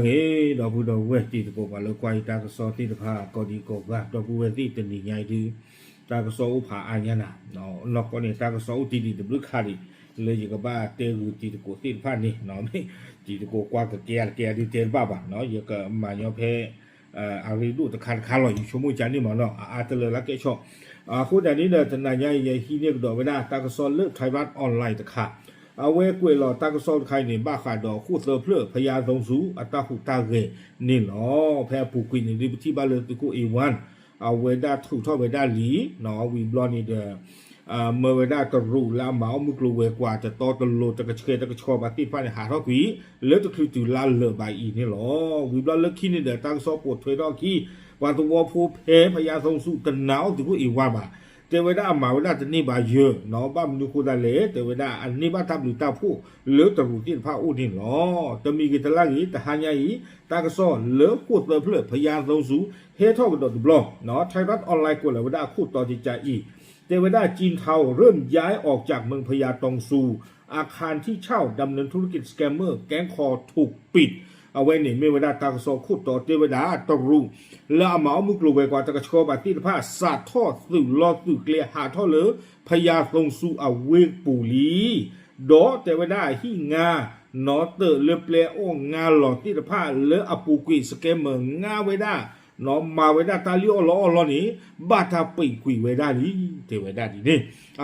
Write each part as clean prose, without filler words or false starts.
เฮ้ดอกบัวดอกเวทีตะโกบาลกวายตากระสอที่ตะพากอดีกบว่าดอกบัวเวทีตันนี่ใหญ่ดีตากระสออุผาอัญญาณเนาะนอกก็เนี่ยตากระสออุตีดีตะบลึกขาดิเลยจะกับบ้าเตลูตีตะโกที่ตะพานี่เนาะไม่ตีตะโกกว่ากับแกดีเตนบ้าเนาะอย่ากับมาย่อเพอารีดูตะคันลอยชั่วโมงจันนี่หมอเนาะอาตเลยละเกชอบคู่แต่นี้เนี่ยทนายใหญ่ที่เนี่ยก็ดอกไม่ได้ตากระสอเลิกไทยรัฐออนไลน์ตะขาเอาเวกวยหล่อตากระสอนใครเนี่ยบ้าขาดดอกคู่เสือเพลือพยาทรงสูอัตาหูตาเกนี่เนาะแพรผูกกินในที่บ้านเลยตุกูอีวันเอาเวด้าถูกทอดเวด้าหลีเนาะวีบลอนี่เดเมื่อเวด้าตรูละเมามุกลูเวกว่าจะต่อตโลตะกระเชตะกระชอบาติฟ้าในหาทอกีแล้วตะคือจุลาเลบายอีนี่เนาะวีบลอเลิกขี้นี่เดตากระสอปวดถวยดอกขี้วันตัวผู้เพพยาทรงสูตะหนาวตุกูอีวันบ่าเทวดามาเวลาจะนี่บาเยอะเนาะบ้ามนุคุดาเลเทวดาอันนี้บ้าทับหรือตาผู้เหลือตรุที่พระอุดินเนาะจะมีกิตลากีแต่หันยัยตากระซ้อนเหลือพูดเพลิดพยานทรงสูเฮท่อกระโดดบล็อกเนาะไทยรัฐออนไลน์กวนเทวดาคู่ต่อจิตใจอีเทวดาจีนเทาเริ่มย้ายออกจากเมืองพญาตองซูอาคารที่เช่าดำเนินธุรกิจสแกมเมอร์แก๊งคอถูกปิดเอาไว้เนี่ยเมื่อเวลาตากระโซขุดต่อเทวดาตรุแล้วเอาหมามุกลูเวกว่าตะกระชอบาติผ้าสาดทอดสื่อลอสื่อเกลียหาทอเลอพญาทรงสูเอาเวกปูลีดอเทวดาหิงานอเตอเลเปลโองาหลอติผ้าเลออปูกุยสแกมเมอร์งาเวดานอมาเวดาตาลิโอลอนี่บาทาปิกุยเวดานี่เทวดาดีนี่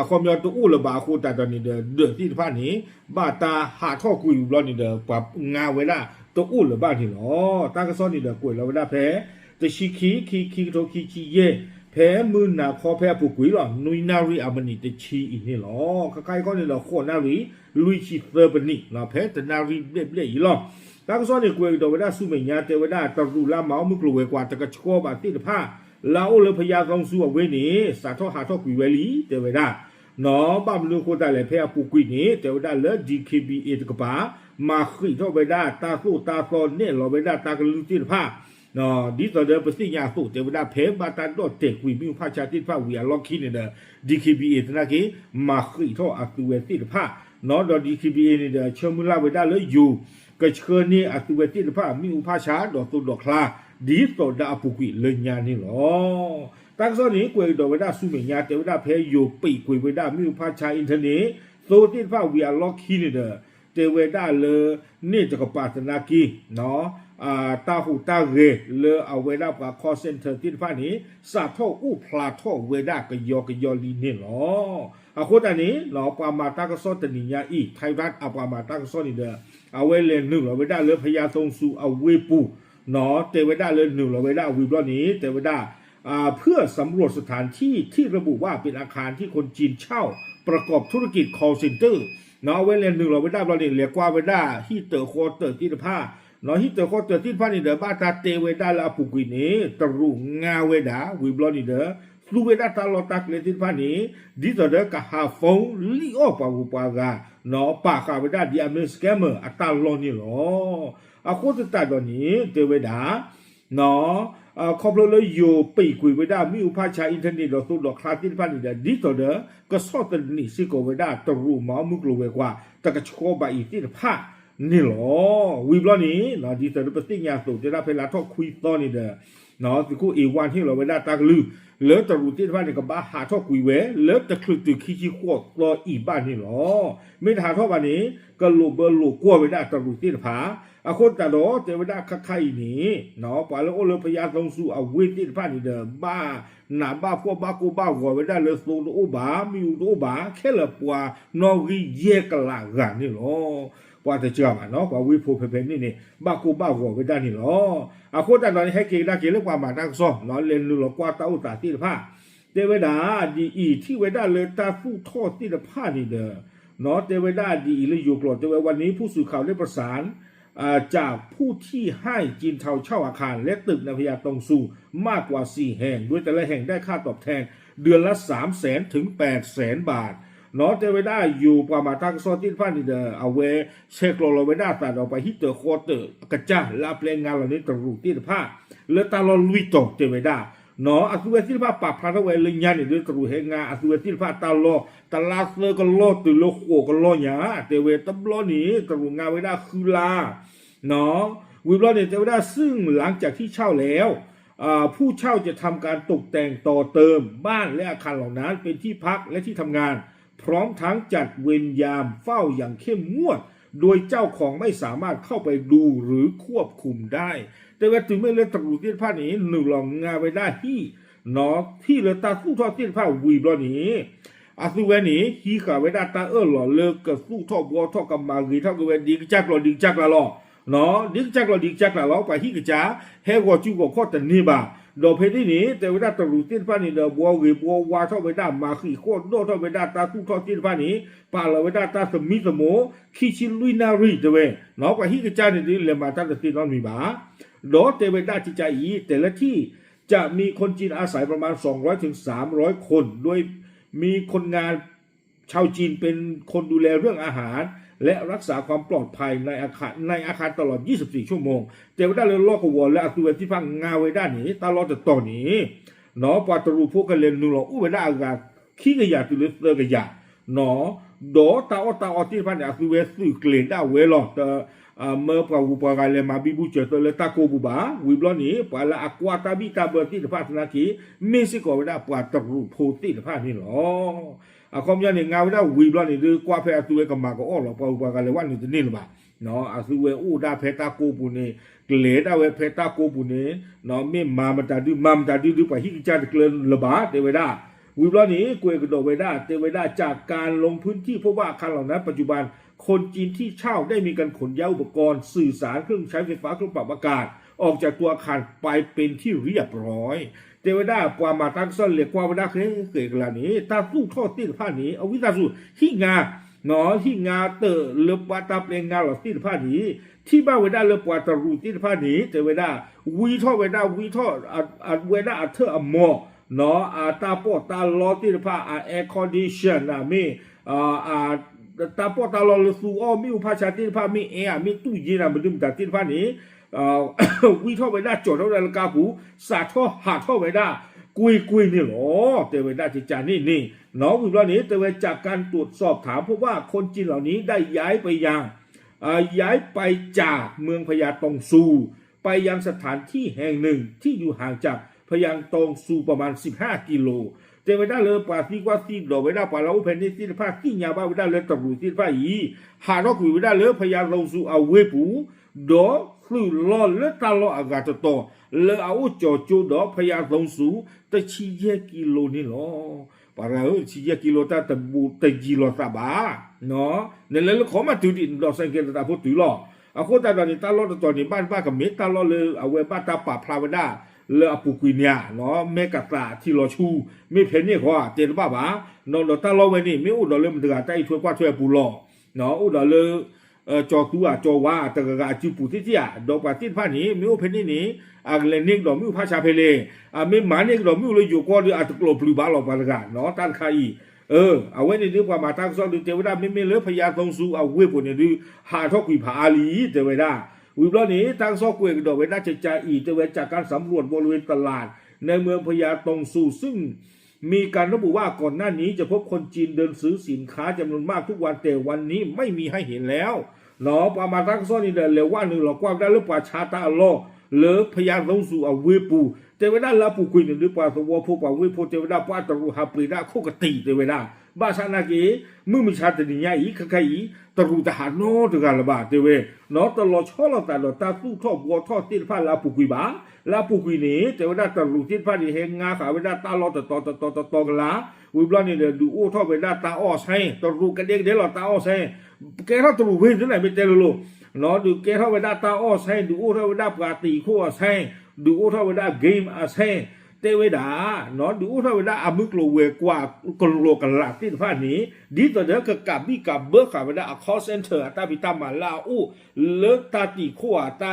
ความยอดตัวอู้ละบาคูตาตอนนี้เดือดที่ผ้านี้บาตาหาท่อกุยลอนี่เด้อกับงาเวดาตัวอู้หรือบ้านที่หรอตากระซ้อนนี่เด็กกวยเราไม่ได้แพ้แต่ชีขี้โตขี้เย่แพ้มือหนาคอแพ้ผู้กุยหรอนุยนารีอามันนี่แต่ชีอีนี่หรอใครก็นี่หรอโคนารีลุยชีเซอร์บันนี่เราแพ้แต่นารีเบี้ยอีหรอตากระซ้อนนี่กวยตัวไม่ได้สู้ไม่ยาเทวดาตรูละเมามุกลัวกว่าตะกระชอบาติดผ้าเราเลยพยากองสู้เวนี่สาทอหาทอกุยเวลีเทวดาเนาะบ้านลูกคนแต่ละแพ้ผู้กุยนี่เทวดาเลย DKBA ตะกบ้ามาขึ้นเท่าไปได้ตาสู้ตาซอนเนี่ยเราไปได้ตากระลุจิตผ้าเนาะดิสเดอร์ไปสิ่งยาสู้เทวดาเพบาตาโดเตกวิมิวผ้าชาติผ้าวิอาล็อกขี้เนี่ยเด้อ DKBA ตนะกี้มาขึ้นเท่าอัตุเวติผ้าเนาะดอ DKBA เนี่ยเด้อเชื่อมือลาไปได้เลยอยู่ก็เชื่อนี่อัตุเวติผ้ามีอุผ้าชาดอกตุดอกคลาดิสดาปุกิเลยญานี่หรอตากซอนี้กวยดอกไปได้สู้เมียเทวดาเพอยู่ปีกวยไปได้มีอุผ้าชาอินเทอร์เน็ตโซติผ้าวิอาล็อกขี้เนี่ยเด้อเทวดาเลยนี่จะกับปาตนากีเนาะตาหูตาเรเลยเอาเวดากับคอเซ็นเตอร์ที่ฟ้านี้สาท่ออู้พลาท่อเวดากยอลีนี่หรอคนอันนี้เนาะปามาตากระซ้อนตนิยาอีไทยรัฐเอาปามาตากระซ้อนนี่เด้อเอาเวเลนหนึ่งเราเวดาเลยพญาทรงสูเอาเวปูเนาะเทวดาเลยหนึ่งเราเวดาวิบล้อนี้เทวดาเพื่อสำรวจสถานที่ที่ระบุว่าเป็นอาคารที่คนจีนเช่าประกอบธุรกิจ call centerเนาะเวลาหนึ่งเราไม่ได้เราเรียกว่าไม่ได้ฮิเตอร์โคเตอร์ที่ผ้าเนาะฮิเตอร์โคเตอร์ที่ผ้านี่เด้อบ้าตาเตเวดาละปุกุยนี่ตรุงาเวดาวิบลอนี่เด้อลูเวดาตาลอตักเลที่ผ้านี่ดิตเด้อกะฮาฟงลิโอปาวุปากาเนาะปากาเวดาดิอเมสแกมเมอร์อัตาลอนี่หรอโคตรตาดอนี้เตเวดาเนาะคอมเลยอยู่ปีกุยเวดามีอุปชาอินเทอร์เน็ตเราสู้ดอกคลาสที่พันนี่เด้อดิตเด้อก็สอดนี่ซิโกเวดาตรูหมอมุกลูเวกว่าตะกะชอบอีที่ผ้านี่หรอวิบล้อนี้เนาะดิตเด้อเป็นสิ่งยาสูบจะได้เพลาทอคุยตอนนี่เด้อเนาะสิคู่อีวันที่เราเวดาตากลือเลิศตรูที่พันนี่ก็บ้าหาทอคุยเวเลิศตะคลึกตึกขี้ขวดรออีบ้านนี่หรอไม่หาทอบ้านนี้ก็ลูเบอร์ลูกลัวเวดาตรูที่ผาคนตาโดเทวดาคักไข่นี่เนาะปาแล้วโอเลพยาทรงสู้เอาเวทีผ้านี่เด้อบ้าหนาบ้าพวกบ้ากูบ้าหัวเวดาเลยสูโอบามีอุโอบาแค่ละปัวนอรีเยกละกันนี่หรอปาจะเจอมาเนาะปาวิโพเพนี่บ้ากูบ้าหัวเวดานี่หรอคนตาโดให้เก่งได้เก่งเรื่องความมาตั้งซ้อเนาะเรียนรู้หรอกว่าตาอุตาที่ผ้าเทวดาดีอีที่เวดาเลยตาฟูทอดที่ผ้านี่เด้อเนาะเทวดาดีเลยอยู่โปรดแต่วันนี้ผู้สื่อข่าวได้ประสานจากผู้ที่ให้จีนเทาเช่าอาคารและตึกในพญาตงซูมากกว่า4แห่งด้วยแต่ละแห่งได้ค่าตอบแทนเดือนละ300,000 ถึง 800,000 บาทเนาะจะไปได้อยู่ประมาณทักซอตินพันนี่เดอเอาเวเชคโลโลไว้ได้แต่เอาไปฮิตเตอร์โคเตอร์กระจ้าลาเพลงงานเหล่านี้ตรูที่ผ้าเลือตาลอลุยตกจะไปได้เนาะอัศวินที่ผ้าปรับพระทเวลิญญาเนี่ยด้วยตรูเฮงาอัศวินที่ผ้าตาลอตาลาเซก็ลอตุโลโคก็ลอหยาเตเวตบลอนี้ตรูงาไว้ได้คือลาเนาะ วิบลอเนี่ยเทวดาซึ่งหลังจากที่เช่าแล้วผู้เช่าจะทำการตกแต่งต่อเติมบ้านและอาคารเหล่านั้นเป็นที่พักและที่ทำงานพร้อมทั้งจัดเวรยามเฝ้าอย่างเข้มงวดโดยเจ้าของไม่สามารถเข้าไปดูหรือควบคุมได้แต่ว่าถึงไม่เลือกตรูที่ผ้านี้หนึ่งลองงานไปได้ที่เนาะที่เลตาสู้ทอดที่ผ้าวิบลอนี้อาสุเวนี้ฮีขาเวดาตาหล่อเลิกกับสู้ทอบัวทอกับมากีทอกับเวดีจักรดิจักรละเนาะดิจักรดิจักรละไปฮีกจ้าเฮวจูกข้อแต่นี่บ่าดอกเพชรนี่แต่เวลาตรูที่ผ้านี้เดบัวกีบัววาทอเวดามาขีโคตรโดทอเวดาตาสู้ทอที่ผ้านี้ปาละเวดาตาสมิสโมคิชิลุยนารีเดเวเนาะไปฮีกจ้านี่เลมาตาตะตินอนมีบ่าดอกเทเวดาจิจาอีแต่ละที่จะมีคนจีนอาศัยประมาณ200ถึง300คนโดยมีคนงานชาวจีนเป็นคนดูแลเรื่องอาหารและรักษาความปลอดภัยในอาคารตลอด24ชั่วโมงแต่ว่าได้เลยลอกวอลและอาตัวที่พังงาไว้ด้านนี้ตลอดแต่ตอนนี้เนาะปาตรูพวกกันเล่นนูหลอกอู้ไปได้อากาขี้กระยาตุลเตอร์กระยาเนาะดอตาอที่พันอาตัวสื่อเกลียดได้เวลอแต่เมื่อพอผู้ประกาศเลยมาบิบุเจตเลยตาโกบุบาวิบลอนี้ปาละอควาตาบิตาเบอร์ที่พัฒนาคีไม่สิกอไว้ได้ปาตรูโพติพันนี่หรอคอมยันเนี่ยงาไว้ได้วิบลอนี้หรือกว่าเพอตัวกับมาก็อ้อหรอพอผู้ประกาศเลยว่านี่จะนี่หรือเปล่าเนาะอาตัวอู้ได้เพตาโกบุเนเกลียดได้เวเพตาโกบุเนเนาะไม่มามันจะดื้อไปฮิกจัดเกลือนระบาดเทวดาวิบลอนี้กวยกระโดดไว้ได้เทวดาจากการลงพื้นที่พบว่าอาคารเหล่านั้นปัจจุบันคนจีนที่เช่าได้มีการขนย้ายอุปกรณ์สื่อสารเครื่องใช้ไฟฟ้าเครื่องปรับอากาศออกจากตัวอาคารไปเป็นที่เรียบร้อยเทวดาปวามาตังซ่อนเหล็กความวดาเคยเกิดกระนี้ตาสู้ทอดตีนผ้านี้เอาวิตาสู้ที่งาหนอที่งาเตอเลือบปาตาเปลงงาหลอดตีนผ้านี้ที่บ้านเวดาเลือบปาตารูตีนผ้านี้เทวดาวีทอเวดาวีทอเวดาอัเธออมอเนาะตาปอตาลอตีนผ้าแอร์คอนดิชันมีตาปอตาลอลสูอ้อมีอุปชาตินผ้ามีแอร์มีตู้เย็นมันดึงจากตินผ้านี้วิท่อไปได้จอดเท่าไรกาหูสาท่อหาท่อไปได้กุยนี่หรอเตเวด้าจิจานี่น้องวิบลานี้เตเวจากการตรวจสอบถามพบว่าคนจีนเหล่านี้ได้ย้ายไปจากเมืองพญาตงซูไปยังสถานที่แห่งหนึ่งที่อยู่ห่างจากพญาตงซูประมาณ15กิโลเจไว้ได้เลยปาซีกว่าซีดอกไว้ได้ปาเราเพนนิสิผ้าขี้ยาบ้าไว้ได้เลยตบรูสิผ้าอีหาเราคุยไว้ได้เลยพยาเราสู่เอาเวปูดอคือรอเลตาลออากาศโตเลเอาจ่อจูดอพยาเราสู่แต่ชี้แยกกิโลนี่หรอปาเราชี้แยกกิโลตาตะบูตะจีโลตาบ้าเนาะเนี่ยเลยขอมาถือดิดอกสังเกตตาพูดถือหรอเอาโคตรตาตาลอตอนนี้บ้านกับเมตาลอเลยเอาไว้บ้านตาป่าพลาวดาเลอปุกุยเนี่ยเนาะเมกะตาที่รอชูไม่เพนนี่ขอเจนบ้าบ้าเนาะตาลอไว้นี่ไม่อุดเลยมันถึงใจช่วยกว่าช่วยปูลอเนาะอุดเลยจอตัวจอว่าตะกะจิปุติที่อ่ะดอกปาตินผ้านี้ไม่อุเพนนี่เลนิกดอกไม่อุภาชาเพเลไม่หมานี่ดอกไม่อุเลยอยู่ก็ดืออัตโกลปลือบาหลอกปาตะกะเนาะตันคายเอาไว้ในเรื่องความมาตั้งซ้อนดูเทวดาไม่เลือพยาตงสูเอาเวปุ่นเนี่ยดูหาทอกุยผาอาลีเทวดาวิบลอนี้ทางซอกเวกดอกเวน่าจะใจอีเทวจากการสำรวจบริเวณตลาดในเมืองพญาตงซูซึ่งมีการระบุว่าก่อนหน้านี้จะพบคนจีนเดินซื้อสินค้าจำนวนมากทุกวันแต่วันนี้ไม่มีให้เห็นแล้วเนาะประมาณตั้งซ้อนนี่เดินเร็วว่าหนึ่งหรอกว่าได้หรือเปล่าชาตาอัลลอหรือพญาตงซูเอาเวปูเทวดาลาปูกุยหรือเปล่าตัวพวกป่าเวปูเทวดาป้าตรูฮาปรีดาโคกติเทวดาบ้าชานาเกมือมีชาตินิยายใครตรูทหารโนตกันละบาเทเวเนาะตลอดช่อเราแต่เราตาสู้ทอบวัวทอดตีนผ้าลาปุกุยบ้าลาปุกุยนี้เทวดาตรูตีนผ้าที่เฮงงาขาเวดาตาลอตอกันละวิบลานี่เดือดูโอ้ทอเวดาตาอ้อใช่ตรูกันเด็กเดี๋ยวเราตาอ้อใช่แกเท่าตรูเว้นที่ไหนไม่เจอลูกเนาะดูแกเท่าเวดาตาอ้อใช่ดูโอ้เท่าเวดาปาตีคู่ใช่ดูโอ้เท่าเวดาเกมใช่เทวดาเนาะดูถ้าเวลาอามึกโลเวกว่ากโลกันละที่ผ้านี้ดีต่อเด็กกับบีกับเบิร์กเวลาคอเซนเตอร์ตาพิตามาลาอูเลิกตาตีขวาตา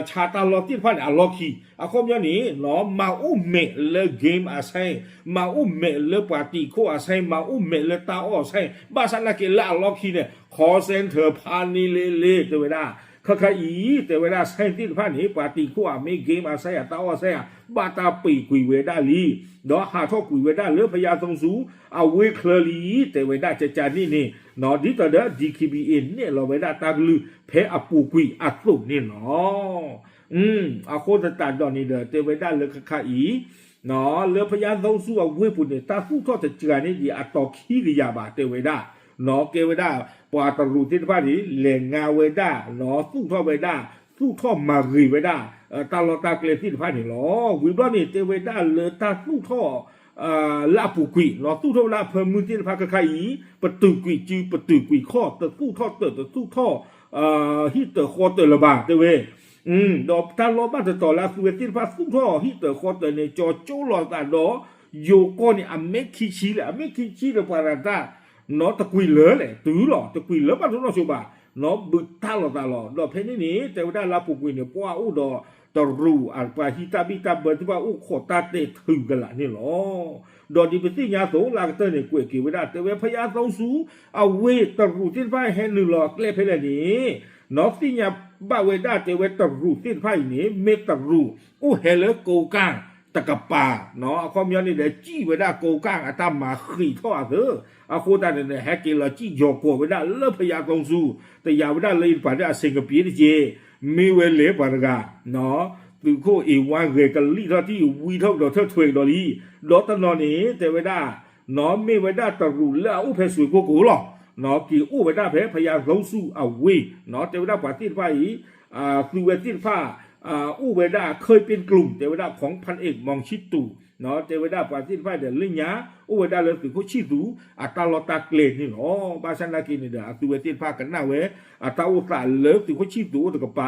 ชาตาลอที่ผ้าเนี่ยล็อกคีคมอย่างนี้เนาะมาอูเมเลเกมอาศัยมาอูเมเลปาตีขวาใช่มาอูเมเลตาอ้อใช่บ้าสันนักเกล่าล็อกคีเนี่ยคอเซนเตอร์พานีเลเทวดา ขอีแต่เวลาใช้ที่ผ่านนี้ปาติขั้วไม่เกมอาศัยตาอาศัยบาตาปีกุยเวดาลีดอหาทอกุยเวดาเลือพยาตรงสูเอาเวคลลีแต่เวดาจะจานี่นอดิตเดDKBAเนี่ยเราเวดาตากลือเพอปูกุยอัตุนี่เนาะอาโคตตาดอนนี่เดแต่เวดาเลือขอีเนาะเลือพยาตรงสูเอาเวปุเนี่ยตาฟูทอจะจานี่ดีอัตอคีริยาบาแต่เวดาเนาะเกเวดาปาตรูที่ผ่านนี้เลงงาเวดาเนาะสู้ทอเวดาสู้ทอมารีเวดาตาลอตาเกลที่ผ่านนี่หรอวิบลอนี่เตเวดาเลตาสู้ทอลาปูกุยเนาะสู้ทอลาเพิ่มมือที่ผ่านกะไคประตูกุยจือประตูกุยข้อตะสู้ทอตะสู้ทอฮิตเตอร์คอเตอร์ละบาเตเวดอกตาลอบ้านต่อลาสุเวที่ผ่านสู้ทอฮิตเตอร์คอเตอร์เนี่ยจอโจลอตาดอโยโกนี่อเมคิชิเลยอเมคิชิเลยปาราตาnó ta quy lỡ này tứ lọ ta quy lỡ bao nhiêu nó số bà nó bự ta lọ đó thế nàyแต่ว่าเราปลูกวินเนี่ยเพราะว่าอุดอตรูอันไปฮิตาบิตาเบิร์ที่ว่าอุขอตาเตถึงกันละนี่หรอดอดีเป็นที่ยาโสลากเตอร์เนี่ยกวยกี่เวลาแต่ว่าพยาโสสูเอาเวตรูที่ไปให้หนึ่งหลอกเล่เพลนี้นอกที่ยาบ้าเวดาแต่ว่าตรูที่ไปนี้เมตรูอู้เฮเลโกกังตะกปาเนาะความย้อนนี่เดี๋ยวจี้เวดาโกกังอาตมาขีท่อเถอะอาโคตาเนี่ยแฮกเกลจี้ยอกเวดาเลิพยาตรงสูแต่ยาเวดาเลยป่าได้เซงกปีนี่เจมีเวเลปารกาเนาะตือโคเอวันเรกันลีท่าที่วีท่าดอเธอถวยดอลีดอตนอนี่แต่เวดาเนาะมีเวดาตรูแล้วอุเพสวยโกโกหรอเนาะกี่อุเวดาเพพยาตรงสูเอาเวเนาะแต่เวดาป่าที่ไปคือเวที่ผ้าอุเวดาเคยเป็นกลุ่มเทวดาของพันเอกมองชิดตูเนาะเทวดาปาติไฟเดลิญญาอุเวดาเลยคือเขาชิดตูอัตลอตาเกลนี่เนาะบาชันนากินเนี่ยตัวเวทีผ้ากันหน้าเวอัตอุตาเลิกคือเขาชิดตูตะกปา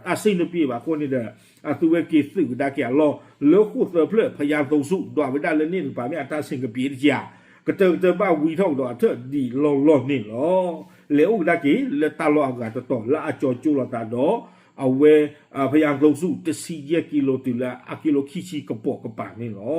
อาศินปีว่าคนนี่เด้อตัวเวกีสึกดาเกียรอเลิกคู่เสือเพลพยานตรงสุดวเวดาเลยนี่ป่าไม่อัตสิงกปีนี่จ้าก็เจอบ้าวีท่องดอเธอดีลอนี่เนาะเลอุดากีเลตาลออากาศต่อละจอจูลตาดอเอาเวพยายามลงสู่จะ4 กิโลตุละกิโลขี้ชีกระปอกกระปากนี่เนา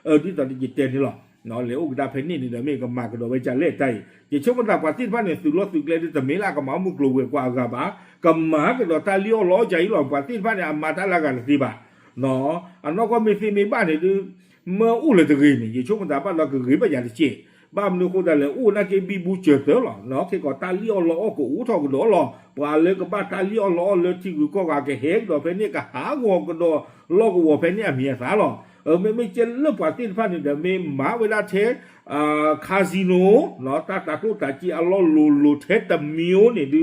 ะที่ตอนนี้จิตเต้นนี่หรอเนาะเลยอุกดาเพนนี่นี่เดี๋ยวไม่ก็มากระโดดไปจะเล่ใจจะช่วงมันตาปาติบ้านเนี่ยสุดรถสุดเลยแต่ไม่ละก็มามุกลัวกว่ากระบะก็มากระโดดตาเลี้ยวล้อใจหรอกปาติบ้านเนี่ยมาตาละกันสิบ่าเนาะอันนั้นก็มีบ้านเนี่ยเมื่ออู้เลยตะกี้นี่จะช่วงมันตาบ้านเราก็กึ่งไปอย่างที่เจบ้านนู้นคนแต่ละอู้นักเก็บบีบูเจอเตอหรอเนาะแค่ก็ตาเลี้ยวล้อก็อู้ทองก็โดหรอว่าเลยก็บ้านตาเลี้ยวล้อเลยที่กูก็ว่าแกเฮกดอกเพนนี่ก็หางวก็โดล้อก็วัวเพนนี่เมียสาหรอไม่เจอเรื่องปาตินฟ้านี่เดี๋ยวมีหมาเวลาเทคาสิโนเนาะตาตุตาจีอัลลอลูเทตมิโอนี่ดู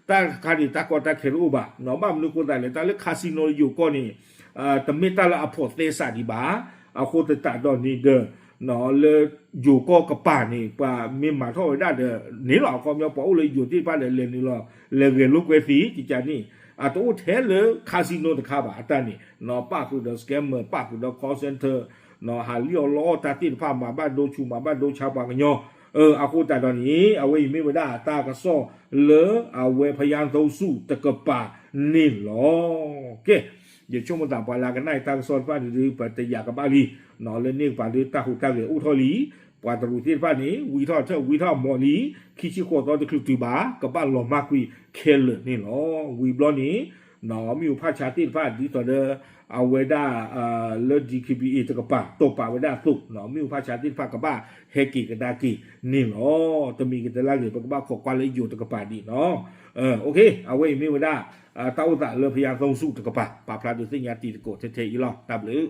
ตาคาดิตาก็ตาเครูบะเนาะบ้านนู้นคนแต่ละตาเลือกคาสิโนอยู่ก็นี่แต่ไม่ตาละอพอเตสาดิบาเอาโคตรตาดอนนี่เด้อเนาะเลยอยู่ก็กระป่านี่ป่ามีหมาท่อได้เด้อนี่หรอความยาวปอเลยอยู่ที่บ้านเลยนี่หรอเลยเรียนลูกเวทีจิจานี่ตัวเทเลยคาสิโนตะคาบะตานี่เนาะป้าคือเดอะสแกมเมอร์ป้าคือเดอะคอลเซ็นเตอร์เนาะหาเลี้ยวล้อตาติดผ้ามาบ้านโดชูมาบ้านโดชาวบางกะยอเอาโคตาตอนนี้เอาไว้ไม่ได้ตากระซ้อเลยเอาไว้พยานต่อสู้ตะกะป่านี่หรอโอเคเดี๋ยวช่วงมันต่างไปลากันได้ตากระซ้อนฟ้าหรือปฏิยากับบาลีเนาะเล่นนี่ป่าหรือตาหูตาเหลืออุทอลีป่าตรูที่ฟ้านี้วีทอเท่าวีทอมอลีคิชิโคตอตะคลุติบากับบ้านหลอมากวีเคลนี่หรอวีบลอนี้เนาะมีอยู่ภาชาติฟ้าดีต่อเดอเอาเวด้าเลดีคิบีตะกป่าตกป่าเวด้าสุกเนาะมีอยู่ภาชาติฟ้ากับบ้าเฮกิกับดากินี่หรอจะมีกันแต่ละเหลือกับบ้าขอกวาเลยอยู่ตะกป่าดีเนาะโอเคเอาไว้มีเวด้าตาอุตะเลพยาทรงสู้ตะกป่าป่าพลาดดูสิญาติตะโกเทอีหรอตับหรือ